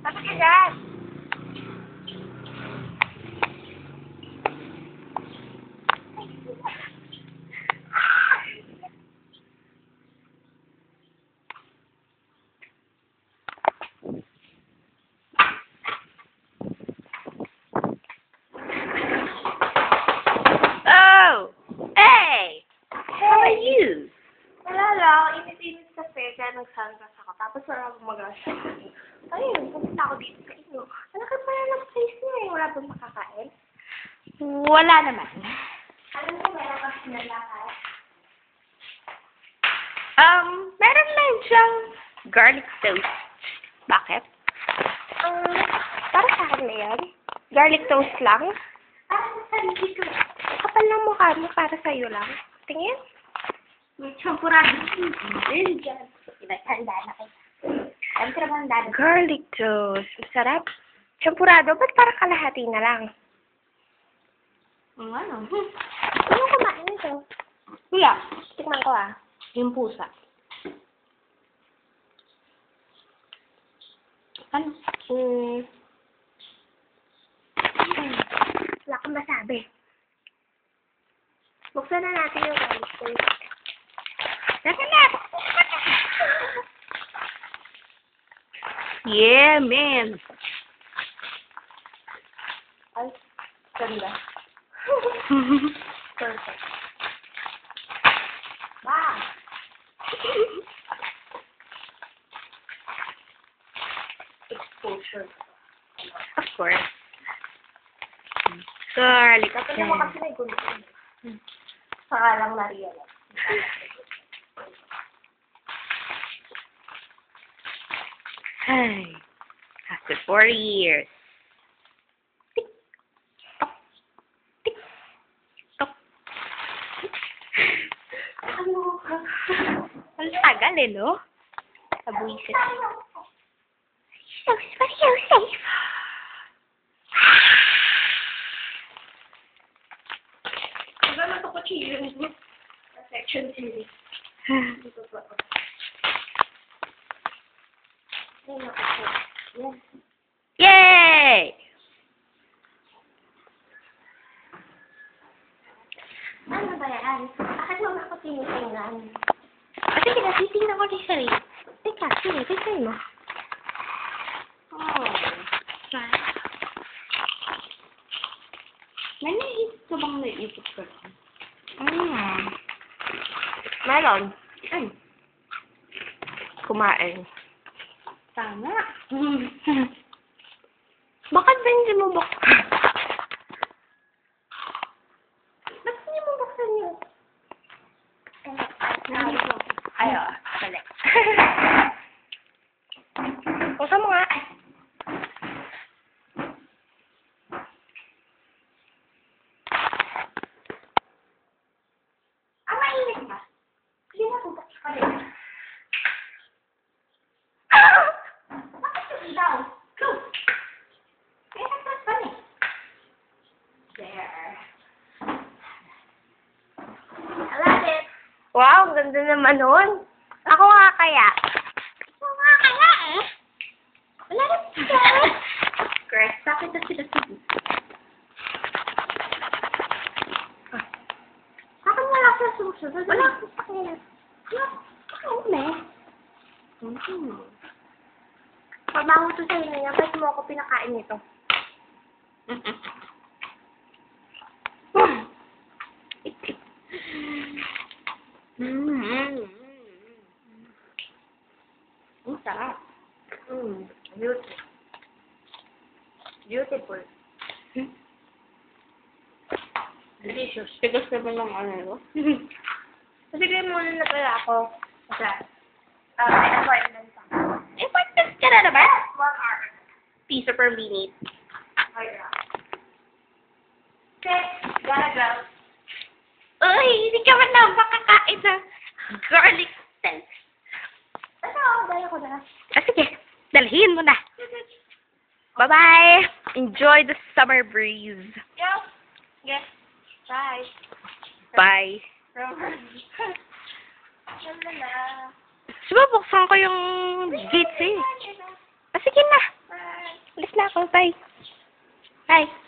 Tapos ka dyan. Oh! Hey! How are you? Wala lang, init-init kasi, kaya nag-sunglass ako. Tapos wala akong mag-asya. Ayun, pumunta ako dito sa inyo. Ano ka pala ng place niyo eh? Wala bang makakain? Wala naman. Alam mo, meron ka sinalakay? Meron lang siyang garlic toast. Bakit? Para sa akin na yan. Garlic toast lang? Para sa sarili ko. Kapal ng mukha mo, para sa'yo lang. Tingin? May champurado. Hindi dyan. Handa na kayo. Alam ko naman handa na. Garlic toast. Masarap. Champurado? Ba't para kalahati na lang? Ano? Ano kumain ito? Wala. Tikman ko ah. Yung pusa. Ano? Wala kang masabi. Buksan na natin yung garlic toast. Tara na! Yeah, man. Ay, ganda. Perfect. Wow! Exposure. Of course. Garlic Dapat naman kasi may gulo. Saka lang na-realize. Ay. After 4 years. Tick. Tok. Tick. Tok. Ano ka? Ang tagal eh, no? Abuisit. So safe. Diba matukuchilyo mo? Section 3. Dito po ako. Yan. Yay! Ano ba yan? Bakit mo ako tinitingnan? Kasi kinatitingnan ko din sarili. Teka, sige, tingnan mo. Oh. May naisip ka bang naisip ka? Meron. Ay. Kumain. Tama. Bakit ba hindi mo buksan? Ba't hindi mo buksan yun? Ayaw. Dali. Buksan mo nga. Mainit ba? Hindi na bubuksan ka rin. Bakit yung ilaw? Go! Kaya nagtas pa niya. There. I love it. Wow, ang ganda naman nun. Ako nga kaya. Ako nga kaya eh. Wala na siya. Chris, bakit na sila sige? Bakit wala siya susunod? Wala ko sa kanila. Ano na? Mabango to sa inyo niya. Ba't mo ako pinakain nito? Ang sarap. Beautiful. Beautiful. Delicious. Tigas naman ng ano. Sige muna na pala ako. Kasi, may appointment pa. Appointment ka na naman? 1 hour. Piso per minute. Okay, gotta go. Uy, hindi ka man na makakain ng garlic toast. Ano, dala ko na. Sige, dalhin mo na. Bye-bye. Enjoy the summer breeze. Yo. Yes. Bye. Bye. Lalala. Diba, buksan ko yung gates eh. Sige na. Bye. Alis na ako. Bye. Bye.